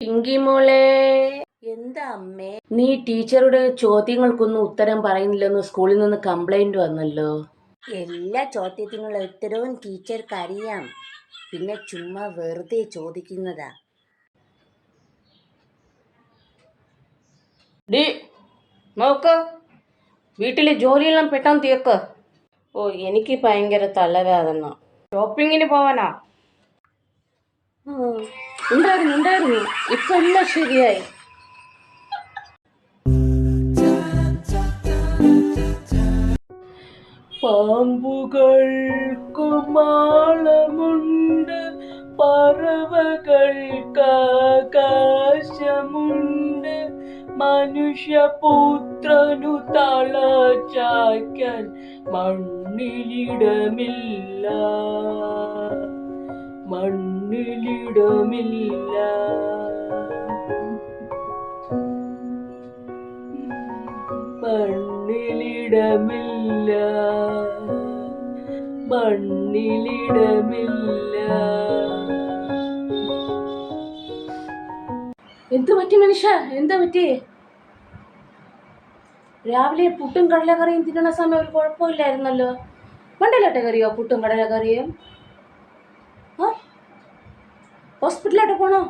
പിങ്കി മോളെ, എന്താ അമ്മേ നീ ടീച്ചറുടെ ചോദ്യങ്ങൾക്കൊന്നും ഉത്തരം പറയുന്നില്ലെന്ന് സ്കൂളിൽ നിന്ന് കംപ്ലൈന്റ് വന്നല്ലോ. എല്ലാ ചോദ്യത്തിനുള്ള ഉത്തരവും ടീച്ചർക്ക് അറിയാം. പിന്നെ ചുമ്മാ വെറുതെ ചോദിക്കുന്നതാ. ഡി നോക്ക്, വീട്ടിലെ ജോലിയെല്ലാം പെട്ടെന്ന് തീർക്ക്. ഓ, എനിക്ക് ഭയങ്കര തലവേദന. ഷോപ്പിങ്ങിന് പോവാനാ? ഉണ്ടായിരുന്നു. ഇപ്പൊ എല്ലാം ശരിയായി. പാമ്പുകൾക്കു മാളമുണ്ട്, പറവകൾക്ക് ആകാശമുണ്ട്, മനുഷ്യപുത്രനു തല ചായ്ക്കാൻ മണ്ണിലിടമില്ല. എന്തു പറ്റി മനുഷ്യ? എന്താ പറ്റി? രാവിലെ പുട്ടും കടലക്കറിയും തിന്നണ സമയം ഒരു കുഴപ്പമില്ലായിരുന്നല്ലോ. മണ്ടയിലോട്ടെ കറിയോ പുട്ടും കടലക്കറിയും? ഹോസ്പിറ്റലിലോട്ട് പോണോ?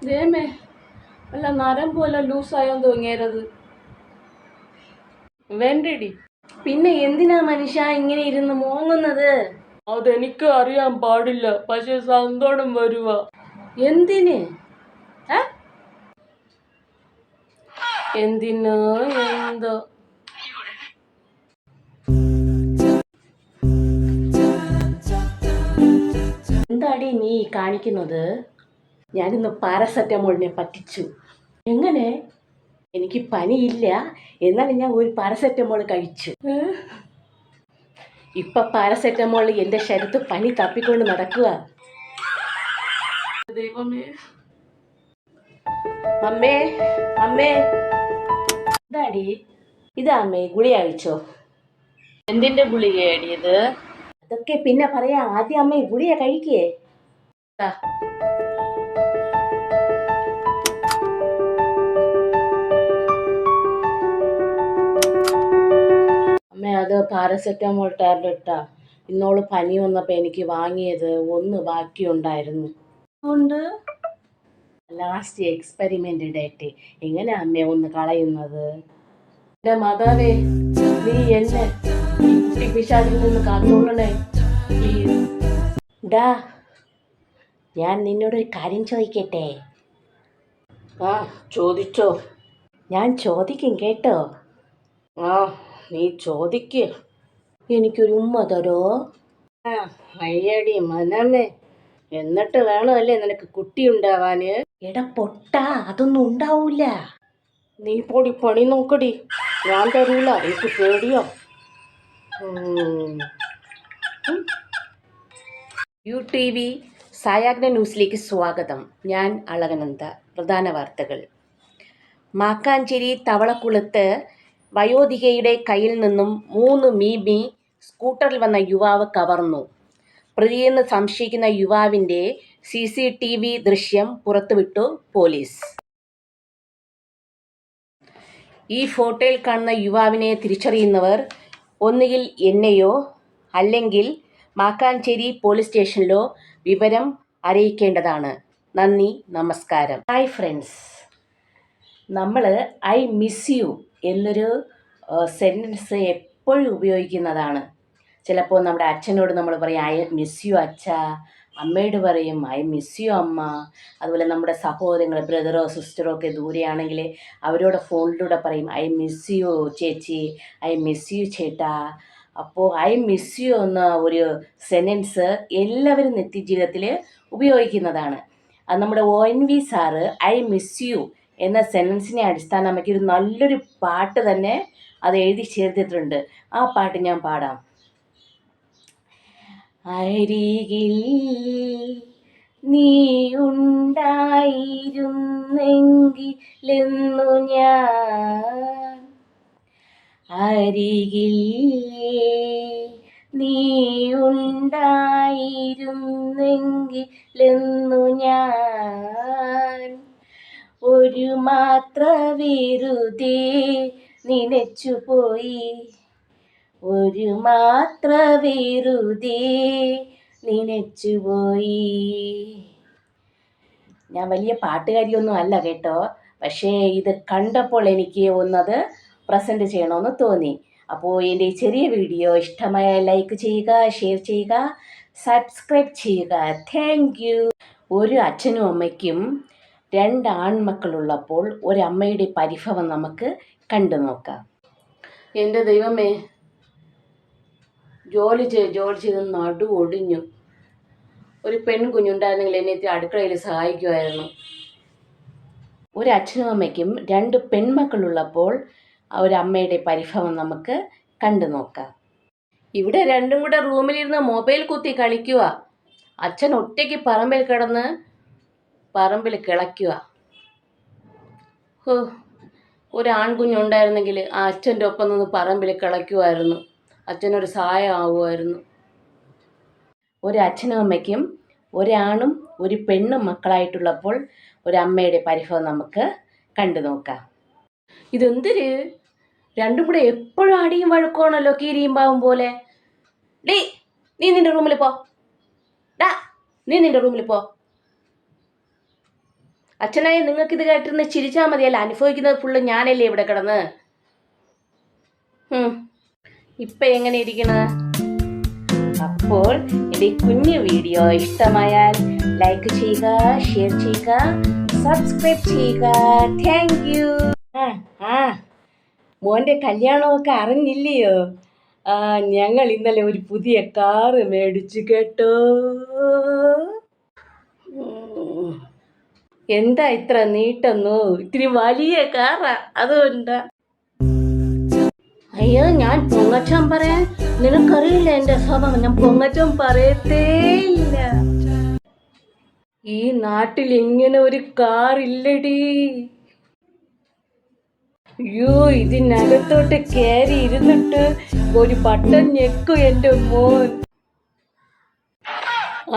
ദേമേ, അല്ല നരം പോലെ ലൂസായോന്ന് തോന്നിയത്. വേണ്ടടി. പിന്നെ എന്തിനാ മനുഷ്യ ഇങ്ങനെ ഇരുന്ന് മോങ്ങുന്നത്? അതെനിക്ക് അറിയാൻ പാടില്ല, പക്ഷെ സങ്കടം വരുക. എന്തിന്? എന്തിനോ എന്തോ. എന്താടി നീ കാണിക്കുന്നത്? ഞാനിന്ന് പാരസെറ്റമോളിനെ പറ്റിച്ചു. എങ്ങനെ? എനിക്ക് പനിയില്ല, എന്നാലും ഞാൻ ഒരു പാരസെറ്റമോൾ കഴിച്ചു. ഇപ്പൊ പാരസെറ്റമോൾ എന്റെ ശരീരത്ത് പനി തപ്പിക്കൊണ്ട് നടക്കുക. ദൈവമേ. അമ്മേ, ഇതാടി. ഇതാ അമ്മേ, ഗുളിക കഴിച്ചോ? എന്തിന്റെ ഗുളികയാടി ഇത്? അതൊക്കെ പിന്നെ പറയാം, ആദ്യം അമ്മ ഗുളിക കഴിക്കേ. അമ്മ, അത് പാരസെറ്റമോൾ ടാബ്ലറ്റാ. ഇന്നോള് പനി വന്നപ്പോ എനിക്ക് വാങ്ങിയത് ഒന്ന് ബാക്കിയുണ്ടായിരുന്നു. അതുകൊണ്ട് ലാസ്റ്റ് എക്സ്പെരിമെന്റ് ഡേറ്റ്. എങ്ങനെ അമ്മ ഒന്ന് കളയുന്നത്? എന്റെ മാതാവേ, നീ എന്നെ ഈ കുട്ടി പിശാചിൽ നിന്ന് കാത്തോളണേ പ്ലീസ്. ഡാ, ഞാൻ നിന്നോടൊരു കാര്യം ചോദിക്കട്ടെ? ആ, ചോദിച്ചോ. ഞാൻ ചോദിക്കും കേട്ടോ. ആ, നീ ചോദിക്ക്. എനിക്കൊരു ഉമ്മ തരോ? ആ, അയ്യടി മനമേ, എന്നിട്ട് വേണമല്ലേ നിനക്ക് കുട്ടി ഉണ്ടാവാന്? എടാ പൊട്ടാ, അതൊന്നും ഉണ്ടാവൂല. നീ പോടി, പണി നോക്കടി. ഞാൻ തരൂല, എനിക്ക് പേടിയോ. UTV സായാഹ്ന ന്യൂസിലേക്ക് സ്വാഗതം. ഞാൻ അളകനന്ദ. പ്രധാന വാർത്തകൾ. മാക്കാഞ്ചേരി തവളക്കുളത്ത് വയോധികയുടെ കയ്യിൽ നിന്നും 3 മീമി സ്കൂട്ടറിൽ വന്ന യുവാവ് കവർന്നു. പ്രതിയെന്ന് സംശയിക്കുന്ന യുവാവിന്റെ CCTV ദൃശ്യം പുറത്തുവിട്ടു പോലീസ്. ഈ ഫോട്ടോയിൽ കാണുന്ന യുവാവിനെ തിരിച്ചറിയുന്നവർ ഒന്നുകിൽ എന്നെയോ അല്ലെങ്കിൽ മാക്കാഞ്ചേരി പോലീസ് സ്റ്റേഷനിലോ വിവരം അറിയിക്കേണ്ടതാണ്. നന്ദി, നമസ്കാരം. ഹായ് ഫ്രണ്ട്സ്, നമ്മൾ ഐ മിസ് യു എന്നൊരു സെൻറ്റൻസ് എപ്പോഴും ഉപയോഗിക്കുന്നതാണ്. ചിലപ്പോൾ നമ്മുടെ അച്ഛനോട് നമ്മൾ പറയും ഐ മിസ് യു അച്ഛ, അമ്മയോട് പറയും ഐ മിസ് യു അമ്മ. അതുപോലെ നമ്മുടെ സഹോദരങ്ങൾ, ബ്രദറോ സിസ്റ്ററോ ഒക്കെ ദൂരെയാണെങ്കിൽ അവരോട് ഫോണിലൂടെ പറയും ഐ മിസ് യു ചേച്ചി, ഐ മിസ് യു ചേട്ടാ. അപ്പോൾ ഐ മിസ് യു എന്ന ഒരു സെൻറ്റൻസ് എല്ലാവരും നിത്യജീവിതത്തിൽ ഉപയോഗിക്കുന്നതാണ്. അത് നമ്മുടെ ONV sir I miss you എന്ന സെൻറ്റൻസിനെ അടിസ്ഥാനമാക്കി ഒരു നല്ലൊരു പാട്ട് തന്നെ അത് എഴുതി ചേർത്തിട്ടുണ്ട്. ആ പാട്ട് ഞാൻ പാടാം. അരികിൽ നീയുണ്ടായിരുന്നെങ്കിലെന്നു ഞാൻ, അരികിൽ നീ ഉണ്ടായിരുന്നെങ്കിലെന്നു ഞാൻ ഒരു മാത്ര വെറുതെ നനച്ചുപോയി, ഒരു മാത്ര വെറുതെ നനച്ചുപോയി. ഞാൻ വലിയ പാട്ടുകാരിയൊന്നും അല്ല കേട്ടോ, പക്ഷേ ഇത് കണ്ടപ്പോൾ എനിക്ക് ഒന്നത് പ്രസൻറ്റ് ചെയ്യണമെന്ന് തോന്നി. അപ്പോൾ എൻ്റെ ഈ ചെറിയ വീഡിയോ ഇഷ്ടമായ ലൈക്ക് ചെയ്യുക, ഷെയർ ചെയ്യുക, സബ്സ്ക്രൈബ് ചെയ്യുക. Thank you. ഒരു അച്ഛനും അമ്മയ്ക്കും 2 ആൺമക്കളുള്ളപ്പോൾ ഒരമ്മയുടെ പരിഭവം നമുക്ക് കണ്ടു നോക്കാം. എൻ്റെ ദൈവമേ, ജോലി ചെയ്ത് നടു ഒടിഞ്ഞു. ഒരു പെൺകുഞ്ഞുണ്ടായിരുന്നെങ്കിൽ എന്നെ അടുക്കളയിൽ സഹായിക്കുമായിരുന്നു. ഒരു അച്ഛനും അമ്മയ്ക്കും 2 പെൺമക്കളുള്ളപ്പോൾ ഒരമ്മയുടെ പരിഭവം നമുക്ക് കണ്ടു നോക്കാം. ഇവിടെ രണ്ടും കൂടെ റൂമിലിരുന്ന് മൊബൈൽ കുത്തി കളിക്കുക. അച്ഛൻ ഒറ്റയ്ക്ക് പറമ്പിൽ കിടന്ന് പറമ്പിൽ കിളയ്ക്കുക. ഒരു ആൺകുഞ്ഞുണ്ടായിരുന്നെങ്കിൽ ആ അച്ഛൻ്റെ ഒപ്പം നിന്ന് പറമ്പിൽ കിളയ്ക്കുമായിരുന്നു. അച്ഛനൊരു സഹായം ആവുമായിരുന്നു. ഒരു അച്ഛനും അമ്മയ്ക്കും ഒരാണും ഒരു പെണ്ണും മക്കളായിട്ടുള്ളപ്പോൾ ഒരമ്മയുടെ പരിഭവം നമുക്ക് കണ്ടു നോക്കാം. ഇതെന്തിര്? രണ്ടും കൂടെ എപ്പോഴും അടിയും വഴക്കമാണല്ലോ, കീരിയും പാവും പോലെ. ഡേ, നീ നിന്റെ റൂമിൽ പോ. നീ നിന്റെ റൂമിൽ പോ. അച്ഛനായ നിങ്ങൾക്കിത് കേട്ടിരുന്ന് ചിരിച്ചാൽ മതിയല്ല, അനുഭവിക്കുന്നത് ഫുള്ള് ഞാനല്ലേ ഇവിടെ കിടന്ന്. ഇപ്പം എങ്ങനെ ഇരിക്കണ? അപ്പോൾ എൻ്റെ കുഞ്ഞു വീഡിയോ ഇഷ്ടമായാൽ ലൈക്ക് ചെയ്യുക, ഷെയർ ചെയ്യുക, സബ്സ്ക്രൈബ് ചെയ്യുക. Thank you. മോൻ്റെ കല്യാണമൊക്കെ അറിഞ്ഞില്ലയോ? ഞങ്ങൾ ഇന്നലെ ഒരു പുതിയ കാറ് മേടിച്ചു കേട്ടോ. എന്താ ഇത്ര നീട്ടുന്നു? ഇത്തിരി വലിയ കാറാ, അതുകൊണ്ടാ. അയ്യോ, ഞാൻ പൊങ്ങച്ചം പറയാൻ നിനക്കറിയില്ല എൻ്റെ സ്വഭാവം. ഞാൻ പൊങ്ങച്ചം പറയത്തേ ഇല്ല. ഈ നാട്ടിൽ ഇങ്ങനെ ഒരു കാറില്ലടി. അയ്യോ, ഇതിനകത്തോട്ട് കയറി ഇരുന്നിട്ട് ഒരു ബട്ടൺ ഞെക്കും എൻ്റെ മോൻ.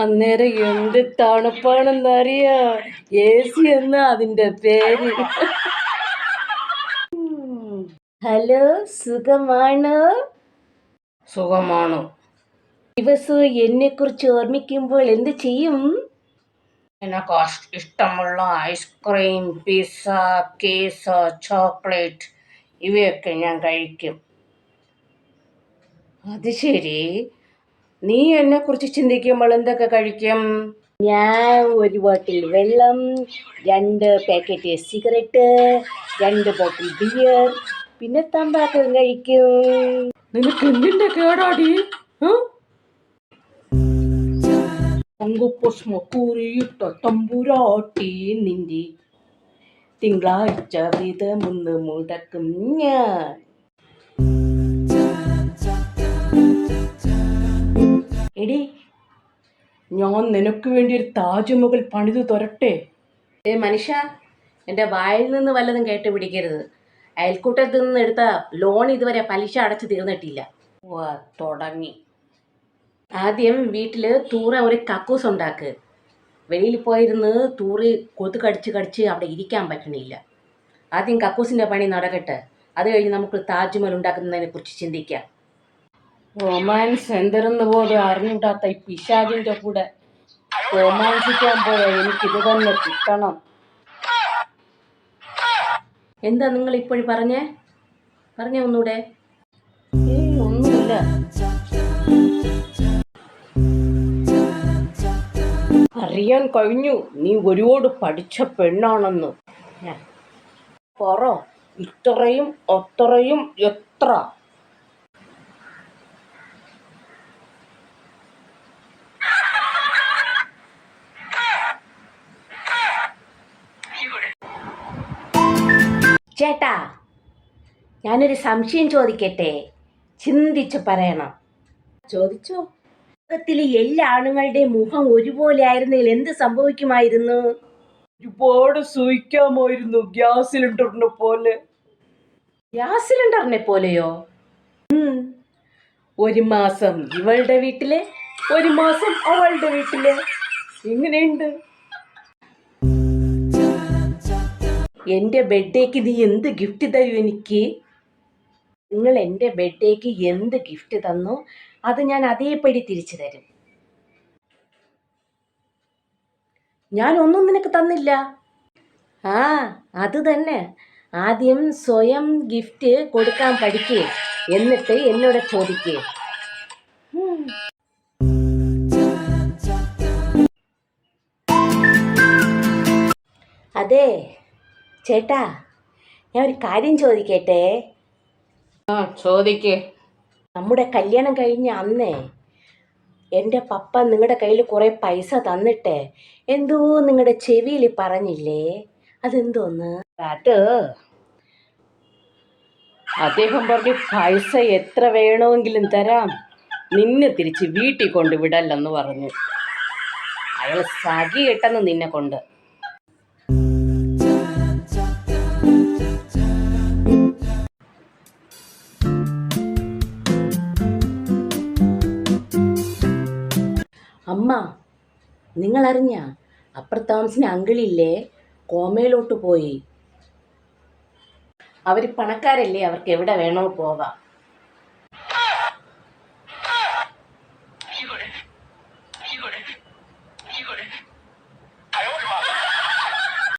അന്നേരം എന്ത് തണുപ്പാണെന്നറിയാ. AC എന്നാ അതിൻ്റെ പേര്. ഹലോ, സുഖമാണോ? സുഖമാണോ? ദിവസവും എന്നെക്കുറിച്ച് ഓർമ്മിക്കുമ്പോൾ എന്ത് ചെയ്യും? എനിക്ക് ഇഷ്ടമുള്ള ഐസ്ക്രീം, പിസ്സ, കേക്ക്, ചോക്ലേറ്റ് ഇവയൊക്കെ ഞാൻ കഴിക്കും. അത് ശരി. നീ എന്നെക്കുറിച്ച് ചിന്തിക്കുമ്പോൾ എന്തൊക്കെ കഴിക്കും? ഞാൻ ഒരു ബോട്ടിൽ വെള്ളം, 2 പാക്കറ്റ് സിഗരറ്റ്, 2 ബോട്ടിൽ ബിയർ, പിന്നെ തമ്പാക്കും കഴിക്കും. നിനക്ക് എന്തിൻ്റെ കേടാടി? കൂറിയിട്ട തമ്പുരാട്ടി നിന്റെ തിങ്കളാഴ്ച വീതമൊന്ന് മുടക്കും ഞാൻ. എടി, ഞാൻ നിനക്ക് വേണ്ടി ഒരു താജ്മഹൽ പണിത് തരട്ടെ? മനുഷ്യ, എൻ്റെ വായിൽ നിന്ന് വല്ലതും കേട്ട് പിടിക്കരുത്. അയൽക്കൂട്ടത്തിൽ നിന്ന് എടുത്ത ലോൺ ഇതുവരെ പലിശ അടച്ചു തീർന്നിട്ടില്ല. തുടങ്ങി. ആദ്യം വീട്ടിൽ തൂറ ഒരു കക്കൂസ് ഉണ്ടാക്ക്. വെളിയിൽ പോയിരുന്ന് തൂറി കടിച്ച് അവിടെ ഇരിക്കാൻ പറ്റണില്ല. ആദ്യം കക്കൂസിൻ്റെ പണി നടക്കട്ടെ, അത് കഴിഞ്ഞ് നമുക്ക് താജ്മഹൽ ഉണ്ടാക്കുന്നതിനെ കുറിച്ച് ചിന്തിക്കാം. റൊമാൻസ് എന്തെന്ന് പോലും അറിഞ്ഞൂടാത്ത ഈ പിശാചിൻ്റെ കൂടെ റൊമാൻസിക്കാൻ പോയാൽ എനിക്കിത് തന്നെ കിട്ടണം. എന്താ നിങ്ങൾ ഇപ്പോഴും പറഞ്ഞേ ഒന്നൂടെ? ഒന്നുമില്ല. അറിയാൻ കഴിഞ്ഞു നീ ഒരുപാട് പഠിച്ച പെണ്ണാണെന്ന്. പറ, ഇത്രയും അത്രയും എത്ര? ചേട്ടാ, ഞാനൊരു സംശയം ചോദിക്കട്ടെ? ചിന്തിച്ച് പറയണം. ചോദിച്ചോ. ലോകത്തിലെ എല്ലാ ആണുങ്ങളുടെയും മുഖം ഒരുപോലെ ആയിരുന്നെങ്കിൽ എന്ത് സംഭവിക്കുമായിരുന്നു? ഒരുപാട് സൂഹിക്കാമായിരുന്നു. ഗ്യാസ് സിലിണ്ടറിനെ പോലെ. ഗ്യാസ് സിലിണ്ടറിനെ പോലെയോ? ഒരു മാസം ഇവളുടെ വീട്ടില്, ഒരു മാസം അവളുടെ വീട്ടില്. എങ്ങനെയുണ്ട്? എൻ്റെ ബർത്ത്ഡേക്ക് നീ എന്ത് ഗിഫ്റ്റ് തരൂ എനിക്ക്? നിങ്ങൾ എൻ്റെ ബർത്ത്ഡേക്ക് എന്ത് ഗിഫ്റ്റ് തന്നോ അത് ഞാൻ അതേപടി തിരിച്ചു തരും. ഞാനൊന്നും നിനക്ക് തന്നില്ല. ആ, അത് തന്നെ. ആദ്യം സ്വയം ഗിഫ്റ്റ് കൊടുക്കാൻ പഠിക്കേ, എന്നിട്ട് എന്നോട് ചോദിക്കേ. അതെ ചേട്ടാ, ഞാൻ ഒരു കാര്യം ചോദിക്കട്ടെ? ആ, ചോദിക്കേ. നമ്മുടെ കല്യാണം കഴിഞ്ഞ അന്നേ എൻ്റെ പപ്പ നിങ്ങളുടെ കയ്യിൽ കുറേ പൈസ തന്നിട്ടേ എന്തോ നിങ്ങളുടെ ചെവിയിൽ പറഞ്ഞില്ലേ, അതെന്തോന്ന്? അത് അദ്ദേഹം പറഞ്ഞു പൈസ എത്ര വേണമെങ്കിലും തരാം, നിന്നെ തിരിച്ച് വീട്ടിൽ കൊണ്ട് വിടല്ലെന്ന് പറഞ്ഞു. അയാൾ സഖി കെട്ടെന്ന് നിന്നെ കൊണ്ട്. അമ്മ, നിങ്ങളറിഞ്ഞ അപ്പുറത്താമസിന് അങ്കിളില്ലേ, കോമയിലോട്ട് പോയി. അവർ പണക്കാരല്ലേ, അവർക്ക് എവിടെ വേണോ പോവാം.